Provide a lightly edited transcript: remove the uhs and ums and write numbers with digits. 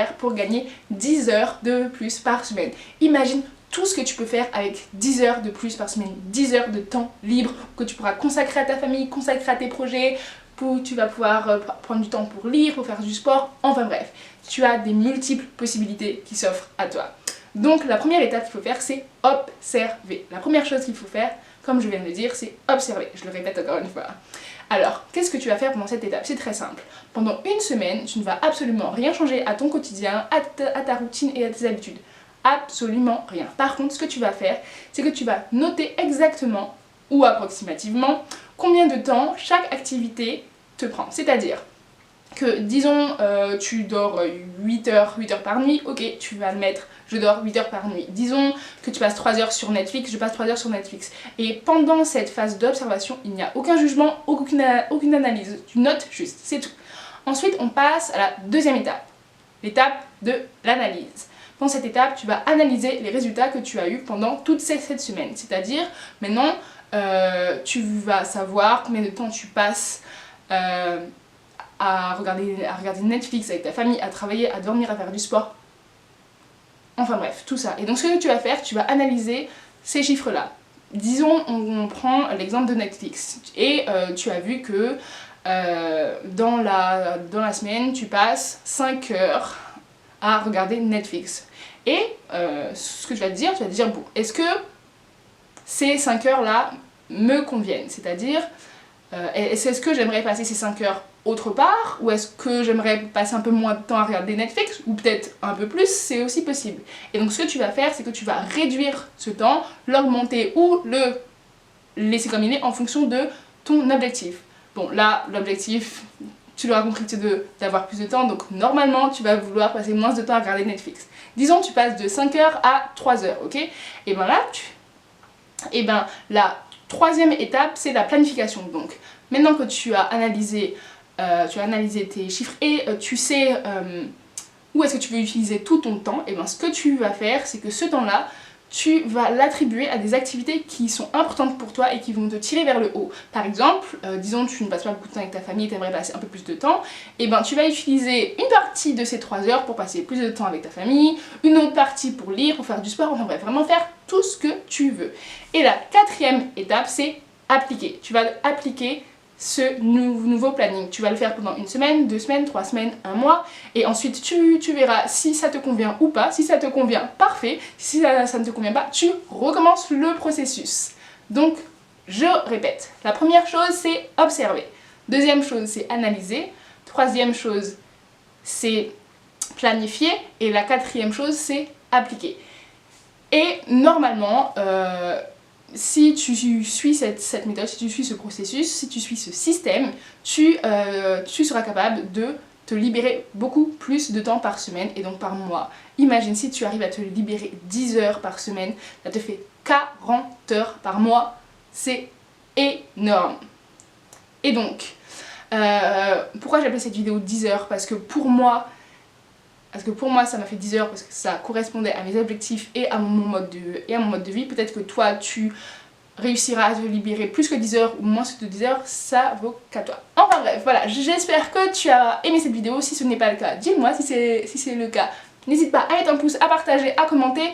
faire pour gagner 10 heures de plus par semaine. Imagine tout ce que tu peux faire avec 10 heures de plus par semaine, 10 heures de temps libre que tu pourras consacrer à ta famille, consacrer à tes projets, tu vas pouvoir prendre du temps pour lire, pour faire du sport, enfin bref, tu as des multiples possibilités qui s'offrent à toi. Donc la première étape qu'il faut faire, c'est observer. La première chose qu'il faut faire, comme je viens de le dire, c'est observer. Je le répète encore une fois. Alors, qu'est-ce que tu vas faire pendant cette étape? C'est très simple. Pendant une semaine, tu ne vas absolument rien changer à ton quotidien, à ta routine et à tes habitudes. Absolument rien. Par contre, ce que tu vas faire, c'est que tu vas noter exactement ou approximativement combien de temps chaque activité te prend. C'est-à-dire que, disons, tu dors 8 heures par nuit, ok, tu vas le mettre, je dors 8 heures par nuit. Disons que tu passes 3 heures sur Netflix, je passe 3 heures sur Netflix. Et pendant cette phase d'observation, il n'y a aucun jugement, aucune analyse. Tu notes juste, c'est tout. Ensuite, on passe à la deuxième étape, l'étape de l'analyse. Dans cette étape, tu vas analyser les résultats que tu as eus pendant toute cette semaine. C'est-à-dire, maintenant, tu vas savoir combien de temps tu passes à regarder Netflix avec ta famille, à travailler, à dormir, à faire du sport. Enfin bref, tout ça. Et donc ce que tu vas faire, tu vas analyser ces chiffres-là. Disons, on prend l'exemple de Netflix. Et tu as vu que dans la semaine, tu passes 5 heures à regarder Netflix. Et ce que tu vas te dire, bon, est-ce que ces 5 heures-là me conviennent? C'est-à-dire, est-ce que j'aimerais passer ces 5 heures autre part, ou est-ce que j'aimerais passer un peu moins de temps à regarder Netflix, ou peut-être un peu plus, c'est aussi possible. Et donc ce que tu vas faire, c'est que tu vas réduire ce temps, l'augmenter ou le laisser comme il est en fonction de ton objectif. Bon, là, l'objectif, tu l'auras compris, c'est d'avoir plus de temps, donc normalement, tu vas vouloir passer moins de temps à regarder Netflix. Disons, tu passes de 5 heures à 3 heures, ok? Et ben là, la troisième étape, c'est la planification. Donc, maintenant que tu as analysé tes chiffres et tu sais où est-ce que tu veux utiliser tout ton temps, et bien ce que tu vas faire, c'est que ce temps-là, tu vas l'attribuer à des activités qui sont importantes pour toi et qui vont te tirer vers le haut. Par exemple, disons tu ne passes pas beaucoup de temps avec ta famille et tu aimerais passer un peu plus de temps, et ben tu vas utiliser une partie de ces 3 heures pour passer plus de temps avec ta famille, une autre partie pour lire, pour faire du sport, enfin bref, vraiment faire tout ce que tu veux. Et la quatrième étape, c'est appliquer. Tu vas appliquer ce nouveau planning. Tu vas le faire pendant une semaine, 2 semaines, 3 semaines, 1 mois, et ensuite tu verras si ça te convient ou pas. Si ça te convient, parfait. Si ça ne te convient pas, tu recommences le processus. Donc, je répète, la première chose c'est observer, deuxième chose c'est analyser, troisième chose c'est planifier, et la quatrième chose c'est appliquer. Et normalement, si tu suis cette méthode, si tu suis ce processus, si tu suis ce système, tu seras capable de te libérer beaucoup plus de temps par semaine et donc par mois. Imagine si tu arrives à te libérer 10 heures par semaine, ça te fait 40 heures par mois, c'est énorme. Et donc, pourquoi j'ai appelé cette vidéo 10 heures? Parce que pour moi, ça m'a fait 10 heures parce que ça correspondait à mes objectifs et à mon mode de vie. Peut-être que toi, tu réussiras à te libérer plus que 10 heures ou moins que 10 heures, ça vaut qu'à toi. Enfin bref, voilà, j'espère que tu as aimé cette vidéo. Si ce n'est pas le cas, dis-moi si c'est le cas. N'hésite pas à mettre un pouce, à partager, à commenter.